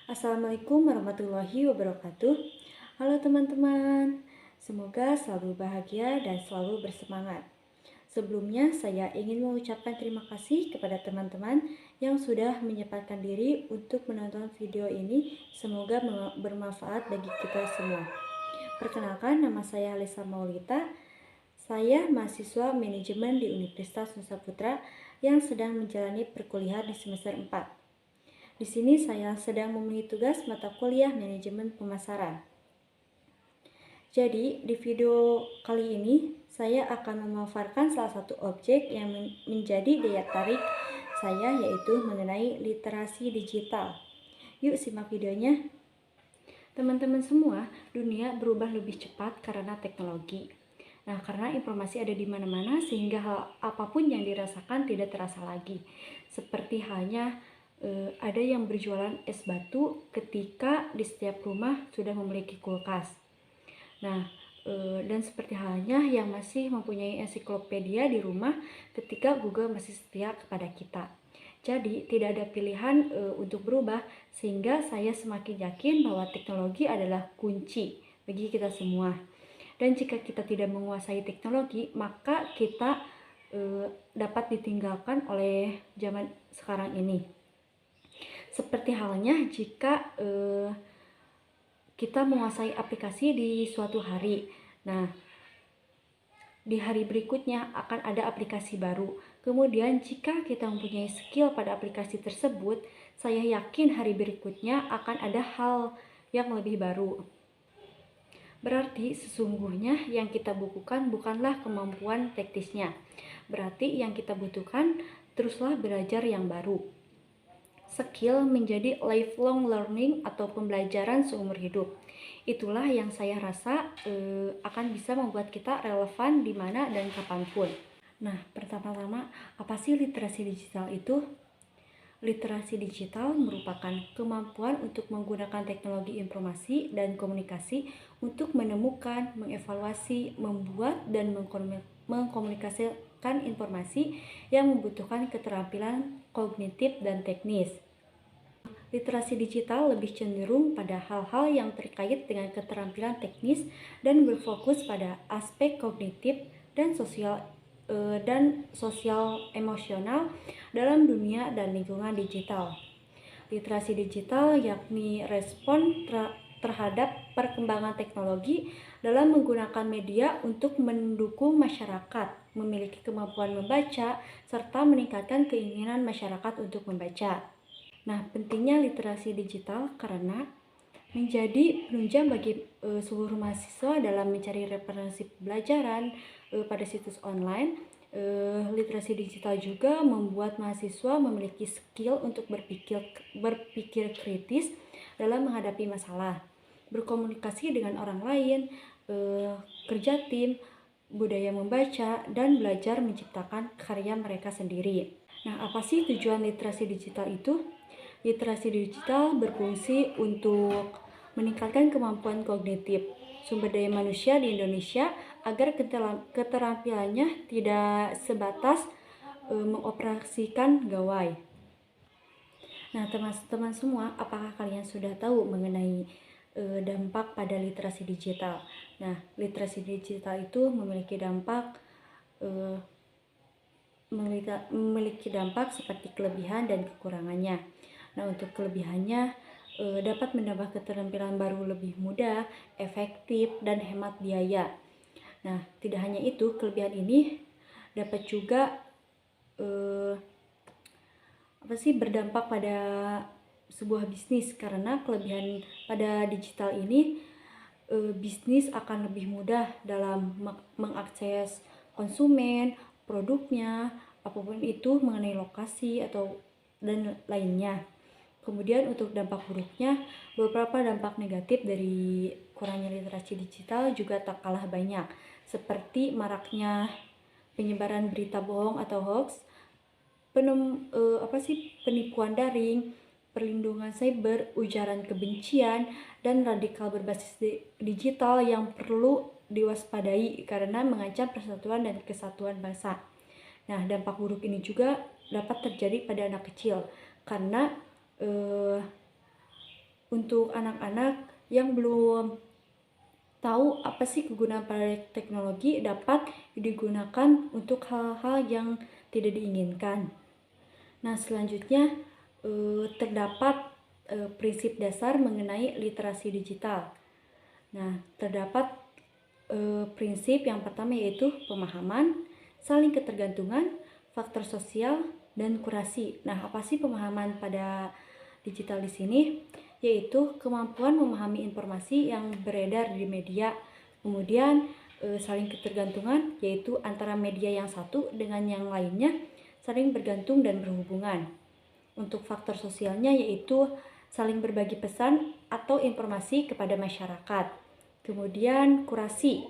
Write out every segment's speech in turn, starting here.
Assalamualaikum warahmatullahi wabarakatuh. Halo teman-teman, semoga selalu bahagia dan selalu bersemangat. Sebelumnya saya ingin mengucapkan terima kasih kepada teman-teman yang sudah menyempatkan diri untuk menonton video ini. Semoga bermanfaat bagi kita semua. Perkenalkan, nama saya Lisa Maulita. Saya mahasiswa manajemen di Universitas Nusa Putra yang sedang menjalani perkuliahan di semester 4. Di sini saya sedang memenuhi tugas mata kuliah manajemen pemasaran. Jadi, di video kali ini saya akan memaparkan salah satu objek yang menjadi daya tarik saya, yaitu mengenai literasi digital. Yuk simak videonya. Teman-teman semua, dunia berubah lebih cepat karena teknologi. Nah, karena informasi ada di mana-mana sehingga hal apapun yang dirasakan tidak terasa lagi. Seperti halnya ada yang berjualan es batu ketika di setiap rumah sudah memiliki kulkas. Nah, dan seperti halnya yang masih mempunyai ensiklopedia di rumah ketika Google masih setia kepada kita. Jadi, tidak ada pilihan untuk berubah, sehingga saya semakin yakin bahwa teknologi adalah kunci bagi kita semua. Dan jika kita tidak menguasai teknologi, maka kita dapat ditinggalkan oleh zaman sekarang ini. Seperti halnya jika kita menguasai aplikasi di suatu hari. Nah, di hari berikutnya akan ada aplikasi baru. Kemudian jika kita mempunyai skill pada aplikasi tersebut, saya yakin hari berikutnya akan ada hal yang lebih baru. Berarti sesungguhnya yang kita bukukan bukanlah kemampuan teknisnya. Berarti yang kita butuhkan teruslah belajar yang baru. Skill menjadi lifelong learning atau pembelajaran seumur hidup. Itulah yang saya rasa akan bisa membuat kita relevan di mana dan kapanpun. Nah, pertama-tama, apa sih literasi digital itu? Literasi digital merupakan kemampuan untuk menggunakan teknologi informasi dan komunikasi untuk menemukan, mengevaluasi, membuat, dan mengkomunikasikan informasi yang membutuhkan keterampilan kognitif dan teknis. Literasi digital lebih cenderung pada hal-hal yang terkait dengan keterampilan teknis dan berfokus pada aspek kognitif dan sosial emosional dalam dunia dan lingkungan digital. Literasi digital yakni respon terhadap perkembangan teknologi dalam menggunakan media untuk mendukung masyarakat memiliki kemampuan membaca serta meningkatkan keinginan masyarakat untuk membaca. Nah, pentingnya literasi digital karena menjadi penunjang bagi seluruh mahasiswa dalam mencari referensi pembelajaran pada situs online. Literasi digital juga membuat mahasiswa memiliki skill untuk berpikir kritis dalam menghadapi masalah, berkomunikasi dengan orang lain, kerja tim, budaya membaca, dan belajar menciptakan karya mereka sendiri. Nah, apa sih tujuan literasi digital itu? Literasi digital berfungsi untuk meningkatkan kemampuan kognitif sumber daya manusia di Indonesia agar keterampilannya tidak sebatas mengoperasikan gawai. Nah, teman-teman semua, apakah kalian sudah tahu mengenai dampak pada literasi digital? Nah, literasi digital itu memiliki dampak seperti kelebihan dan kekurangannya. Nah, untuk kelebihannya dapat menambah keterampilan baru lebih mudah, efektif, dan hemat biaya. Nah, tidak hanya itu, kelebihan ini dapat juga berdampak pada sebuah bisnis, karena kelebihan pada digital ini bisnis akan lebih mudah dalam mengakses konsumen, produknya, apapun itu mengenai lokasi dan lainnya. Kemudian untuk dampak buruknya, beberapa dampak negatif dari kurangnya literasi digital juga tak kalah banyak, seperti maraknya penyebaran berita bohong atau hoax, penipuan daring, perlindungan cyber, ujaran kebencian, dan radikal berbasis digital yang perlu diwaspadai karena mengancam persatuan dan kesatuan bangsa. Nah, dampak buruk ini juga dapat terjadi pada anak kecil karena untuk anak-anak yang belum tahu apa sih kegunaan pada teknologi, dapat digunakan untuk hal-hal yang tidak diinginkan. Nah, selanjutnya terdapat prinsip dasar mengenai literasi digital. Nah, terdapat prinsip yang pertama yaitu pemahaman, saling ketergantungan, faktor sosial, dan kurasi. Nah, apa sih pemahaman pada digital di sini? Yaitu kemampuan memahami informasi yang beredar di media. Kemudian saling ketergantungan, yaitu antara media yang satu dengan yang lainnya saling bergantung dan berhubungan. Untuk faktor sosialnya yaitu saling berbagi pesan atau informasi kepada masyarakat. Kemudian kurasi,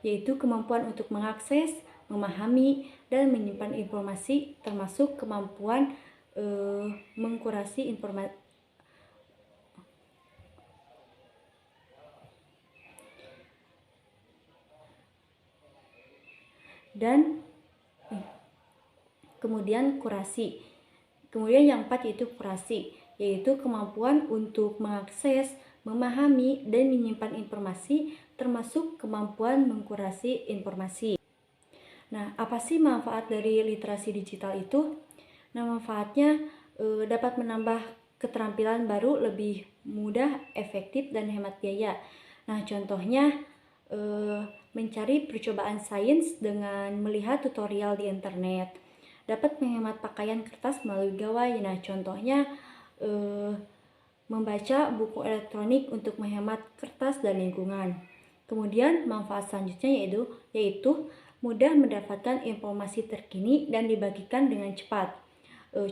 yaitu kemampuan untuk mengakses, memahami, dan menyimpan informasi, termasuk kemampuan mengkurasi informasi dan kemudian kurasi. Kemudian yang keempat yaitu kurasi, yaitu kemampuan untuk mengakses, memahami, dan menyimpan informasi, termasuk kemampuan mengkurasi informasi. Nah, apa sih manfaat dari literasi digital itu? Nah, manfaatnya dapat menambah keterampilan baru, lebih mudah, efektif, dan hemat biaya. Nah, contohnya mencari percobaan sains dengan melihat tutorial di internet. Dapat menghemat pakaian kertas melalui gawai. Nah, contohnya membaca buku elektronik untuk menghemat kertas dan lingkungan. Kemudian manfaat selanjutnya yaitu mudah mendapatkan informasi terkini dan dibagikan dengan cepat.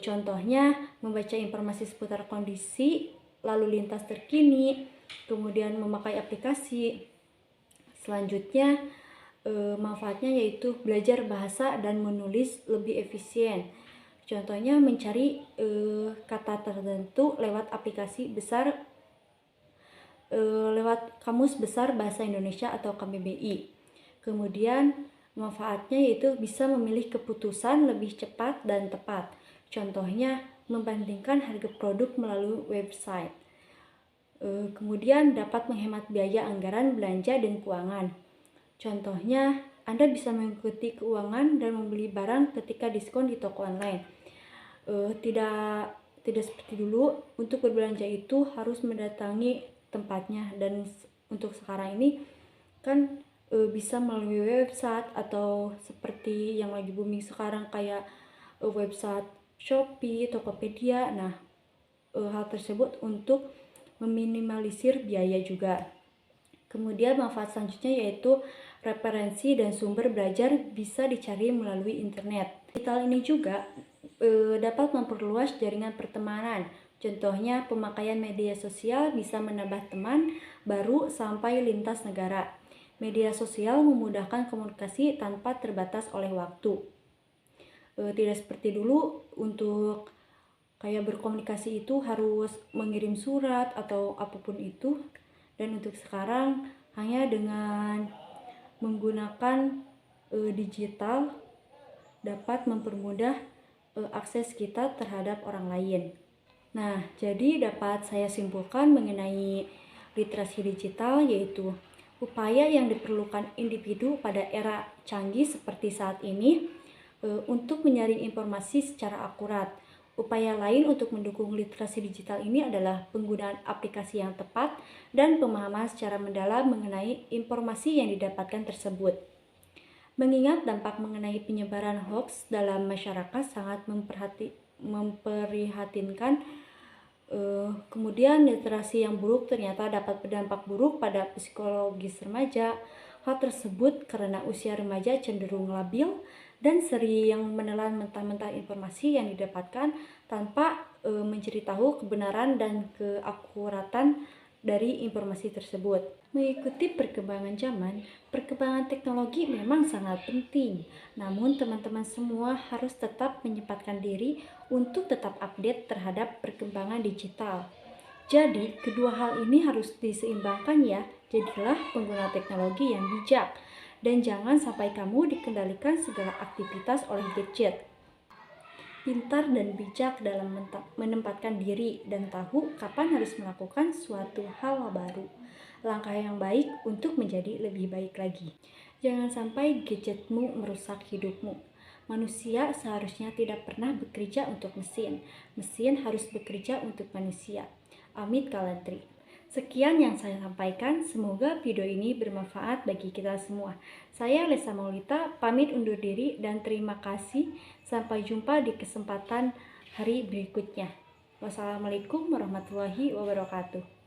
Contohnya membaca informasi seputar kondisi lalu lintas terkini, kemudian memakai aplikasi. Selanjutnya manfaatnya yaitu belajar bahasa dan menulis lebih efisien. Contohnya mencari kata tertentu lewat aplikasi besar, lewat Kamus Besar Bahasa Indonesia atau KBBI. Kemudian manfaatnya yaitu bisa memilih keputusan lebih cepat dan tepat. Contohnya membandingkan harga produk melalui website. Kemudian dapat menghemat biaya anggaran belanja dan keuangan. Contohnya Anda bisa mengikuti keuangan dan membeli barang ketika diskon di toko online. Tidak seperti dulu, untuk berbelanja itu harus mendatangi tempatnya, dan untuk sekarang ini kan bisa melalui website atau seperti yang lagi booming sekarang kayak website Shopee, Tokopedia. Nah, hal tersebut untuk meminimalisir biaya juga. Kemudian manfaat selanjutnya yaitu referensi dan sumber belajar bisa dicari melalui internet. Digital ini juga dapat memperluas jaringan pertemanan. Contohnya pemakaian media sosial bisa menambah teman baru sampai lintas negara. Media sosial memudahkan komunikasi tanpa terbatas oleh waktu. Tidak seperti dulu untuk kayak berkomunikasi itu harus mengirim surat atau apapun itu. Dan untuk sekarang hanya dengan menggunakan digital dapat mempermudah akses kita terhadap orang lain. Nah, jadi dapat saya simpulkan mengenai literasi digital yaitu upaya yang diperlukan individu pada era canggih seperti saat ini untuk menyaring informasi secara akurat. Upaya lain untuk mendukung literasi digital ini adalah penggunaan aplikasi yang tepat dan pemahaman secara mendalam mengenai informasi yang didapatkan tersebut. Mengingat dampak mengenai penyebaran hoax dalam masyarakat sangat memprihatinkan, kemudian literasi yang buruk ternyata dapat berdampak buruk pada psikologis remaja. Hal tersebut karena usia remaja cenderung labil dan sering menelan mentah-mentah informasi yang didapatkan tanpa mencari tahu kebenaran dan keakuratan dari informasi tersebut. Mengikuti perkembangan zaman, perkembangan teknologi memang sangat penting. Namun teman-teman semua harus tetap menyempatkan diri untuk tetap update terhadap perkembangan digital. Jadi, kedua hal ini harus diseimbangkan ya. Jadilah pengguna teknologi yang bijak dan jangan sampai kamu dikendalikan segala aktivitas oleh gadget. pintar dan bijak dalam menempatkan diri dan tahu kapan harus melakukan suatu hal baru. Langkah yang baik untuk menjadi lebih baik lagi. Jangan sampai gadgetmu merusak hidupmu. Manusia seharusnya tidak pernah bekerja untuk mesin. Mesin harus bekerja untuk manusia. Amit Kalantri. Sekian yang saya sampaikan, semoga video ini bermanfaat bagi kita semua. Saya Lesa Maulita, pamit undur diri dan terima kasih. Sampai jumpa di kesempatan hari berikutnya. Wassalamualaikum warahmatullahi wabarakatuh.